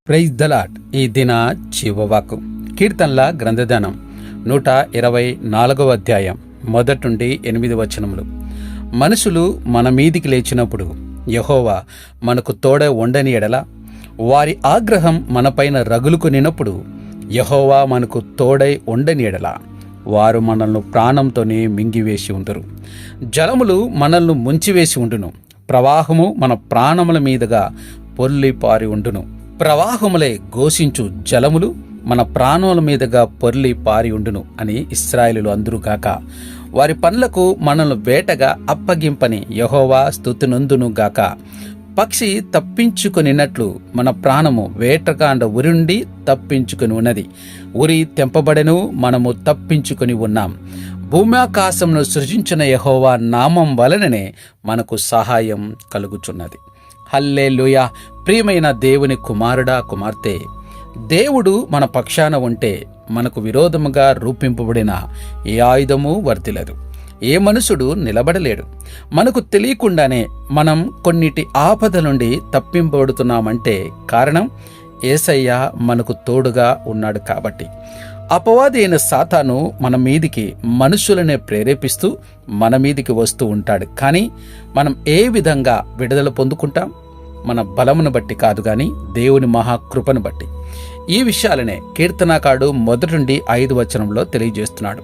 Praise the lord. ఈ దిన జీవవాక్కు కీర్తనల గ్రంథదానం 124వ అధ్యాయం 1 నుండి 8 వచనములు. మనుషులు మన మీదికి లేచినప్పుడు యెహోవా మనకు తోడ ఉండని ఎడల, వారి ఆగ్రహం మనపైన రగులుకొనినప్పుడు యెహోవా మనకు తోడై ఉండని ఎడల, వారు మనల్ని ప్రాణంతోనే మింగివేసి ఉందురు. జలములు మనల్ని ముంచివేసి ఉండును, ప్రవాహము మన ప్రాణముల మీదుగా పొర్లి పారి ఉండును. ప్రవాహములే ఘోషించు జలములు మన ప్రాణముల మీదుగా పొర్లి పారి ఉండును అని ఇశ్రాయేలులు అందురుగాక. వారి పనులకు మనల్ని వేటగా అప్పగింపని యెహోవా స్తుతినందును గాక. పక్షి తప్పించుకొనినట్లు మన ప్రాణము వేటగాండ ఉరిండి తప్పించుకొని ఉన్నది. ఉరి తెంపబడెను, మనము తప్పించుకొని ఉన్నాం. భూమ్యాకాశమును సృజించిన యెహోవా నామం వలననే మనకు సహాయం కలుగుచున్నది. హల్లెలూయా. ప్రియమైన దేవుని కుమారుడా, కుమార్తె, దేవుడు మన పక్షాన ఉంటే మనకు విరోధముగా రూపింపబడిన ఏ ఆయుధము వర్తిలదు, ఏ మనుషుడు నిలబడలేడు. మనకు తెలియకుండానే మనం కొన్నిటి ఆపద నుండి తప్పింపబడుతున్నామంటే కారణం యేసయ్య మనకు తోడుగా ఉన్నాడు కాబట్టి. అపవాది అయిన సాతాను మన మీదికి మనుషులనే ప్రేరేపిస్తూ మన మీదికి వస్తూ ఉంటాడు. కానీ మనం ఏ విధంగా విడుదల పొందుకుంటాం? మన బలమును బట్టి కాదు, గాని దేవుని మహాకృపను బట్టి. ఈ విషయాలనే కీర్తనాకారుడు 1 నుండి 5 వచనంలో తెలియజేస్తున్నాడు.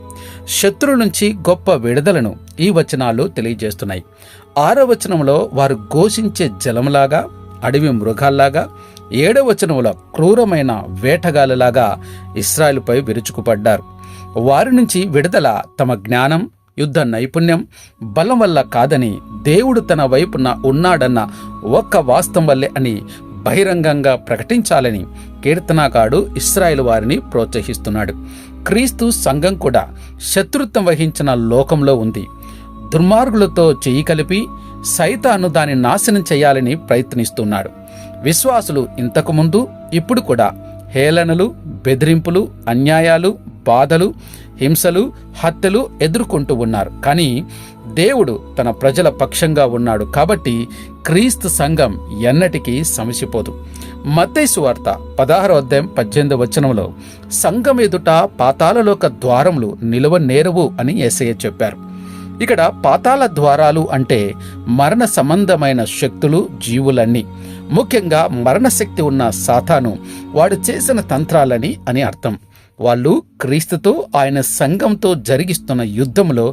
శత్రువు నుంచి గొప్ప విడుదలను ఈ వచనాలు తెలియజేస్తున్నాయి. 6వ వచనంలో వారు ఘోషించే జలములాగా, అడవి మృగాల్లాగా, 7వ వచనంలో క్రూరమైన వేటగాళ్ళలాగా ఇశ్రాయేలుపై విరుచుకుపడ్డారు. వారి నుంచి విడుదల తమ జ్ఞానం, యుద్ధ నైపుణ్యం, బలం వల్ల కాదని, దేవుడు తన వైపున ఉన్నాడన్న ఒక్క వాస్తవం వల్లే అని బహిరంగంగా ప్రకటించాలని కీర్తనాకారుడు ఇశ్రాయేలు వారిని ప్రోత్సహిస్తున్నాడు. క్రీస్తు సంఘం కూడా శత్రుత్వం వహించిన లోకంలో ఉంది. దుర్మార్గులతో చెయ్యి కలిపి సైతాను దాన్ని నాశనం చేయాలని ప్రయత్నిస్తున్నాడు. విశ్వాసులు ఇంతకుముందు, ఇప్పుడు కూడా హేళనలు, బెదిరింపులు, అన్యాయాలు, బాధలు, హింసలు, హత్యలు ఎదుర్కొంటూ ఉన్నారు. కానీ దేవుడు తన ప్రజల పక్షంగా ఉన్నాడు కాబట్టి క్రీస్తు సంఘం ఎన్నటికీ సమసిపోదు. మత్తయి సువార్త 16వ అధ్యాయం 18వ వచనంలో సంఘం ఎదుట పాతాళలోక ద్వారములు నిలువనేరవు అని యేసయ్య చెప్పారు. ఇక్కడ పాతాళ ద్వారాలు అంటే మరణ సంబంధమైన శక్తులు, జీవులన్నీ. ముఖ్యంగా మరణశక్తి ఉన్న సాతాను వాడు చేసిన తంత్రాలని అని అర్థం. వాళ్ళు క్రీస్తుతో, ఆయన సంఘంతో జరిగిస్తున్న యుద్ధంలో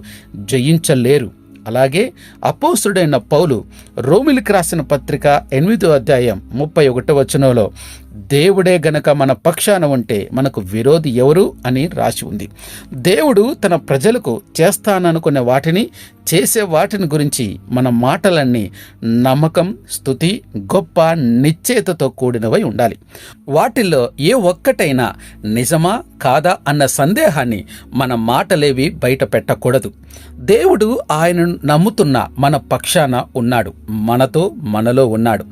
జయించలేరు. అలాగే అపోస్తుడైన పౌలు రోమిలికి రాసిన పత్రిక 8వ అధ్యాయం 31వ వచనంలో దేవుడే గనక మన పక్షాన ఉంటే మనకు విరోధి ఎవరు అని రాసి ఉంది. దేవుడు తన ప్రజలకు చేస్తాననుకునే వాటిని, చేసే వాటిని గురించి మన మాటలన్నీ నమ్మకం, స్తుతి, గొప్ప నిశ్చయతతో కూడినవై ఉండాలి. వాటిల్లో ఏ ఒక్కటైనా నిజమా కాదా అన్న సందేహాన్ని మన మాటలేవి బయట పెట్టకూడదు. దేవుడు ఆయనను నమ్ముతున్న మన పక్షాన ఉన్నాడు, మనతో, మనలో ఉన్నాడు.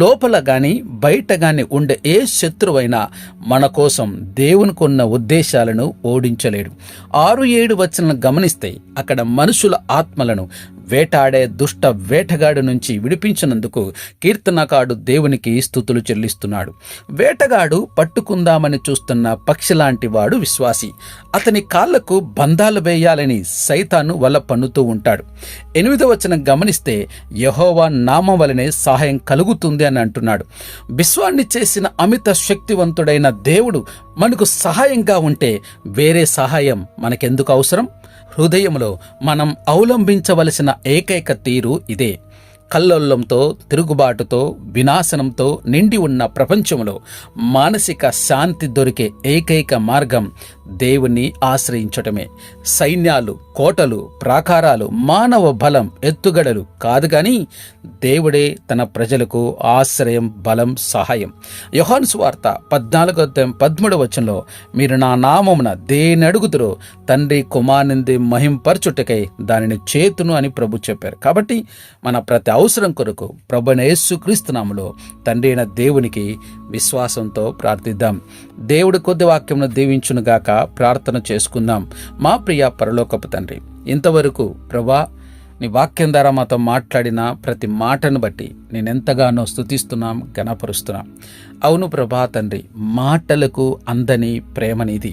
లోపల గాని బయట గాని ఉండే ఏ శత్రువైనా మన కోసం దేవునికున్న ఉద్దేశాలను ఓడించలేడు. 6-7 వచనాలను గమనిస్తే అక్కడ మనుషుల ఆత్మలను వేటాడే దుష్ట వేటగాడు నుంచి విడిపించినందుకు కీర్తనకారుడు దేవునికి స్తుతులు చెల్లిస్తున్నాడు. వేటగాడు పట్టుకుందామని చూస్తున్న పక్షిలాంటి వాడు విశ్వాసి. అతని కాళ్లకు బంధాలు వేయాలని సైతాను వల్ల పన్నుతూ ఉంటాడు. 8వ వచనం గమనిస్తే యెహోవా నామం వలనే సహాయం కలుగుతుంది అని అంటున్నాడు. విశ్వాన్ని చేసిన అమిత శక్తివంతుడైన దేవుడు మనకు సహాయంగా ఉంటే వేరే సహాయం మనకెందుకు అవసరం? హృదయంలో మనం అవలంబించవలసిన ఏకైక తీరు ఇదే. కల్లోలంతో, తిరుగుబాటుతో, వినాశనంతో నిండి ఉన్న ప్రపంచంలో మానసిక శాంతి దొరికే ఏకైక మార్గం దేవుణ్ణి ఆశ్రయించటమే. సైన్యాలు, కోటలు, ప్రాకారాలు, మానవ బలం, ఎత్తుగడలు కాదు, గాని దేవుడే తన ప్రజలకు ఆశ్రయం, బలం, సహాయం. యోహాను సువార్త 14వ అధ్యాయం 13వ వచనంలో మీరు నా నామమున దేని అడుగుదురో తండ్రి కుమారుని మహింపరచుటకై దానిని చేతును అని ప్రభు చెప్పారు. కాబట్టి మన ప్రతి అవసరం కొరకు ప్రభువైన యేసుక్రీస్తు నామములో తండ్రి అయిన దేవునికి విశ్వాసంతో ప్రార్థిద్దాం. దేవుడి కొద్ది వాక్యమును దీవించునుగాక. ప్రార్థన చేసుకుందాం. మా ప్రియ పరలోకపు తండ్రి, ఇంతవరకు ప్రభా నీ వాక్యం ద్వారా మాతో మాట్లాడిన ప్రతి మాటను బట్టి నేనెంతగానో స్తుతిస్తున్నాం, ఘనపరుస్తున్నాం. అవును ప్రభా తండ్రి, మాటలకు అందని ప్రేమనిది.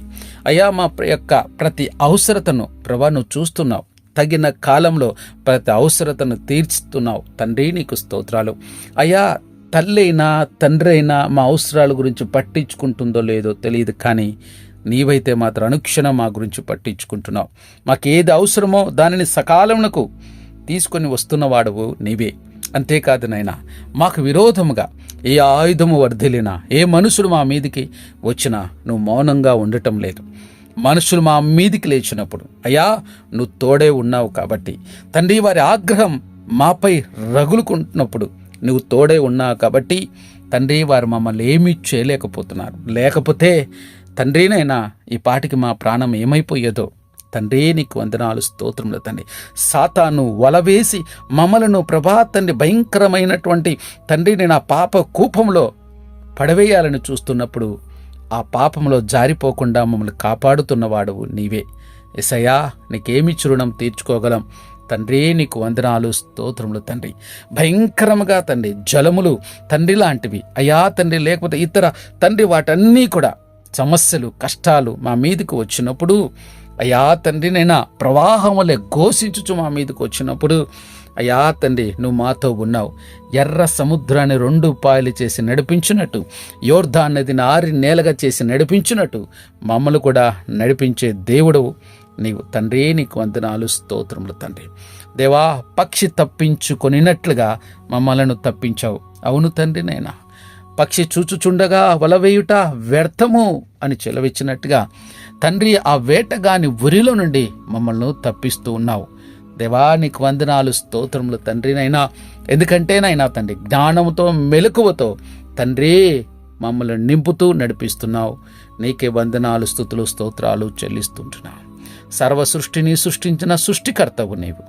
అయ్యా, మా యొక్క ప్రతి అవసరతను ప్రభా నువ్వు చూస్తున్నావు, తగిన కాలంలో ప్రతి అవసరతను తీర్చుతున్నావు తండ్రి, నీకు స్తోత్రాలు. అయ్యా, తల్లి అయినా తండ్రి అయినా మా అవసరాల గురించి పట్టించుకుంటుందో లేదో తెలియదు, కానీ నీవైతే మాత్రం అనుక్షణం మా గురించి పట్టించుకుంటున్నావు. మాకేది అవసరమో దానిని సకాలమునకు తీసుకొని వస్తున్నవాడవు నీవే. అంతేకాదు నాయనా, మాకు విరోధముగా ఏ ఆయుధము వర్ధిల్లినా, ఏ మనుషులు మా మీదికి వచ్చినా నువ్వు మౌనంగా ఉండటం లేదు. మనుషులు మా మీదికి లేచినప్పుడు అయ్యా నువ్వు తోడే ఉన్నావు కాబట్టి తండ్రి, వారి ఆగ్రహం మాపై రగులుకుంటున్నప్పుడు నువ్వు తోడే ఉన్నావు కాబట్టి తండ్రి, వారు మమ్మల్ని ఏమీ చేయలేకపోతున్నారు. లేకపోతే తండ్రినైనా ఈ పాటికి మా ప్రాణం ఏమైపోయేదో. తండ్రి, నీకు వందనాలు, స్తోత్రములు తండ్రి. సాతాను వలవేసి మమ్మలను ప్రభా తండ్రి భయంకరమైనటువంటి తండ్రి నేను ఆ పాప కూపంలో పడవేయాలని చూస్తున్నప్పుడు ఆ పాపంలో జారిపోకుండా మమ్మల్ని కాపాడుతున్నవాడు నీవే. యేసయ్యా, నీకేమి రుణం తీర్చుకోగలం తండ్రి, నీకు వందనాలు, స్తోత్రములు తండ్రి. భయంకరముగా తండ్రి జలములు తండ్రి లాంటివి అయ్యా తండ్రి, లేకపోతే ఇతర తండ్రి వాటన్నీ కూడా సమస్యలు, కష్టాలు మా మీదకు వచ్చినప్పుడు అయ్యా తండ్రి నైనా ప్రవాహం వలె ఘోషించుచు మా మీదకు వచ్చినప్పుడు అయ్యా తండ్రి నువ్వు మాతో ఉన్నావు. ఎర్ర సముద్రాన్ని 2 పాయలు చేసి నడిపించినట్టు, యోర్దాను నదిని 6 నేలగా చేసి నడిపించినట్టు మమ్మల్ని కూడా నడిపించే దేవుడవు నీవు తండ్రి, నీకు వందనాలు, స్తోత్రములు తండ్రి. దేవా, పక్షి తప్పించుకొనినట్లుగా మమ్మలను తప్పించావు. అవును తండ్రి నైనా, పక్షి చూచుచుండగా వలవేయుట వ్యర్థము అని చెలవిచ్చినట్టుగా తండ్రి ఆ వేటగాని ఉరిలో నుండి మమ్మల్ని తప్పిస్తూ ఉన్నావు. దేవా, నీకు వందనాలు, స్తోత్రములు తండ్రి నైనా. ఎందుకంటే నైనా తండ్రి జ్ఞానముతో మెలకువతో తండ్రి మమ్మల్ని నింపుతూ నడిపిస్తున్నావు. నీకే వందనాలు, స్తుతులు, స్తోత్రాలు చెల్లిస్తుంటున్నావు. సర్వ సృష్టిని సృష్టించిన సృష్టికర్తవు నీవు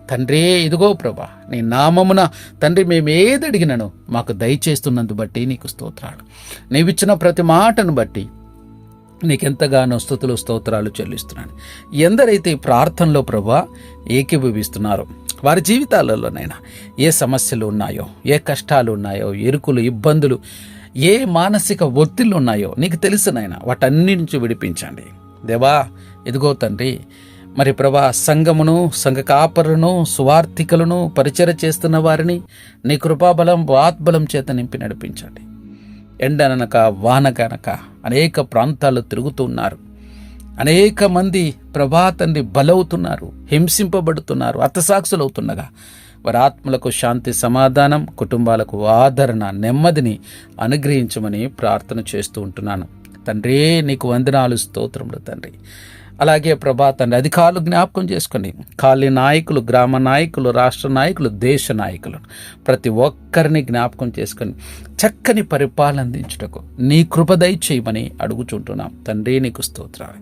తండ్రి. ఇదిగో ప్రభా, నీ నామమున తండ్రి మేము ఏది అడిగినను మాకు దయచేస్తున్నందు బట్టి నీకు స్తోత్రాలు. నీవిచ్చిన ప్రతి మాటను బట్టి నీకెంతగానో స్తుతులు, స్తోత్రాలు చెల్లిస్తున్నాను. ఎందరైతే ఈ ప్రార్థనలో ప్రభా ఏకీభవిస్తున్నారో వారి జీవితాలలోనైనా ఏ సమస్యలు ఉన్నాయో, ఏ కష్టాలు ఉన్నాయో, ఎరుకులు, ఇబ్బందులు, ఏ మానసిక ఒత్తిళ్ళు ఉన్నాయో నీకు తెలుసునైనా వాటన్ని నుంచి విడిపించండి దేవా. ఇదిగో తండ్రి, మరి ప్రభా సంఘమును, సంఘ కాపరులను, సువార్థికులను, పరిచర్య చేస్తున్న వారిని నీ కృపాబలం, ఆత్బలం చేత నింపి నడిపించండి. ఎండనక వానకనక అనేక ప్రాంతాల్లో తిరుగుతూ ఉన్నారు. అనేక మంది ప్రభా తండ్రి బలవుతున్నారు, హింసింపబడుతున్నారు, హతసాక్షులు అవుతుండగా వారి ఆత్మలకు శాంతి, సమాధానం, కుటుంబాలకు ఆదరణ, నెమ్మదిని అనుగ్రహించమని ప్రార్థన చేస్తూ ఉంటున్నాను తండ్రి. నీకు వందనాలు, స్తోత్రములు తండ్రి. అలాగే ప్రభా తండ్రి అధికారులు జ్ఞాపకం చేసుకొని, కాలనీ నాయకులు, గ్రామ నాయకులు, రాష్ట్ర నాయకులు, దేశ నాయకులు ప్రతి ఒక్కరిని జ్ఞాపకం చేసుకొని చక్కని పరిపాలన అందించుటకు నీ కృప దయచేయమని అడుగుచుంటున్నాం తండ్రి. నీకు స్తోత్రాలు.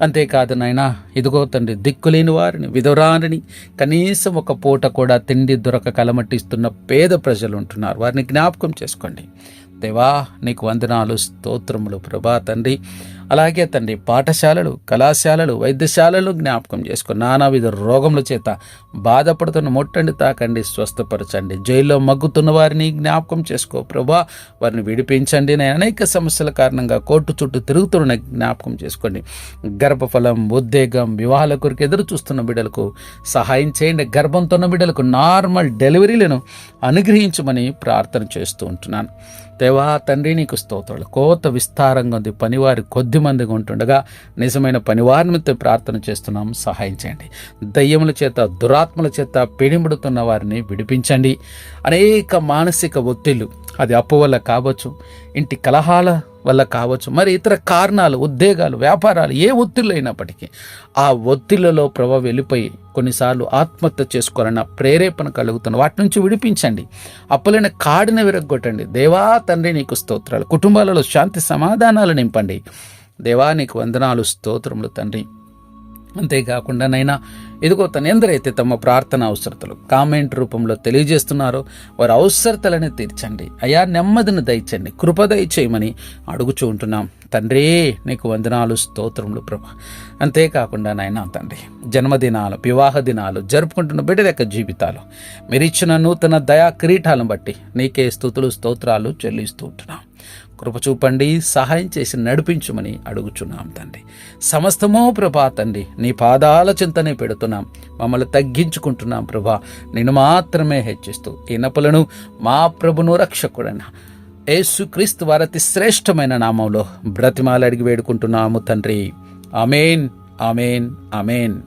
అంతేకాదు నాయనా, ఇదిగో తండ్రి దిక్కులేని వారిని, విధవరారిని, కనీసం ఒక పూట కూడా తిండి దొరక కలమటిస్తున్న పేద ప్రజలు ఉంటున్నారు. వారిని జ్ఞాపకం చేసుకోండి దేవా. నీకు వందనాలు, స్తోత్రములు ప్రభా తండ్రి. అలాగే తండ్రి పాఠశాలలు, కళాశాలలు, వైద్యశాలలు జ్ఞాపకం చేసుకొని నానావిధ రోగముల చేత బాధపడుతున్న ముట్టండి, తాకండి, స్వస్థపరచండి. జైల్లో మగ్గుతున్న వారిని జ్ఞాపకం చేసుకో ప్రభా, వారిని విడిపించండి. నేను అనేక సమస్యల కారణంగా కోర్టు చుట్టూ తిరుగుతున్న జ్ఞాపకం చేసుకోండి. గర్భఫలం, ఉద్వేగం, వివాహాల కొరకు ఎదురు చూస్తున్న బిడ్డలకు సహాయం చేయండి. గర్భంతో ఉన్న బిడ్డలకు నార్మల్ డెలివరీలను అనుగ్రహించమని ప్రార్థన చేస్తూ ఉంటున్నాను దేవా తండ్రి. నీకు స్తోత్రాలు. కోత విస్తారంగా ఉంది, పనివారి కొద్ది మందిగా ఉంటుండగా నిజమైన పనివారితో ప్రార్థన చేస్తున్నాం. సహాయం చేయండి. దయ్యముల చేత, దురాత్మల చేత పీడింపడుతున్న వారిని విడిపించండి. అనేక మానసిక ఒత్తిళ్లు, అది అప్పు వల్ల కావచ్చు, ఇంటి కలహాల వల్ల కావచ్చు, మరి ఇతర కారణాలు, ఉద్యోగాలు, వ్యాపారాలు, ఏ ఒత్తిళ్ళు అయినప్పటికీ ఆ ఒత్తిళ్లలో ప్రభావ వెళ్ళిపోయి కొన్నిసార్లు ఆత్మహత్య చేసుకోవాలన్న ప్రేరేపణ కలుగుతున్న వాటి నుంచి విడిపించండి. అప్పులైన కాడిని విరగొట్టండి దేవా తండ్రి. నీకు స్తోత్రాలు. కుటుంబాలలో శాంతి, సమాధానాలు నింపండి దేవా. నీకు వందనాలు, స్తోత్రములు తండ్రి. అంతేకాకుండా నైనా ఇదిగో ఎందరైతే తమ ప్రార్థన అవసరతలు కామెంట్ రూపంలో తెలియజేస్తున్నారో వారి అవసరతలని తీర్చండి అయా, నెమ్మదిని దయచండి, కృప దయచేయమని అడుగుచూ ఉంటున్నాం తండ్రి. నీకు వందనాలు, స్తోత్రములు ప్రభా. అంతేకాకుండా నాయనా తండ్రి, జన్మదినాలు, వివాహ దినాలు జరుపుకుంటున్న బిడ్డల యొక్క జీవితాలు మీరిచ్చిన నూతన దయా కిరీటాలను బట్టి నీకే స్తుతులు, స్తోత్రాలు చెల్లిస్తూ ఉంటున్నాం. కృప చూపండి, సహాయం చేసి నడిపించుమని అడుగుచున్నాం తండ్రి. సమస్తమో ప్రభా తండ్రి నీ పాదాల చింతనే పెడుతున్నాం, మమ్మల్ని తగ్గించుకుంటున్నాం ప్రభా, నిన్ను మాత్రమే హెచ్చిస్తూ ఈ నపులను మా ప్రభును రక్షకుడైన యేసుక్రీస్తు వారి అతి శ్రేష్టమైన నామంలో బ్రతిమాలు అడిగి వేడుకుంటున్నాము తండ్రి. ఆమేన్, ఆమేన్, ఆమేన్.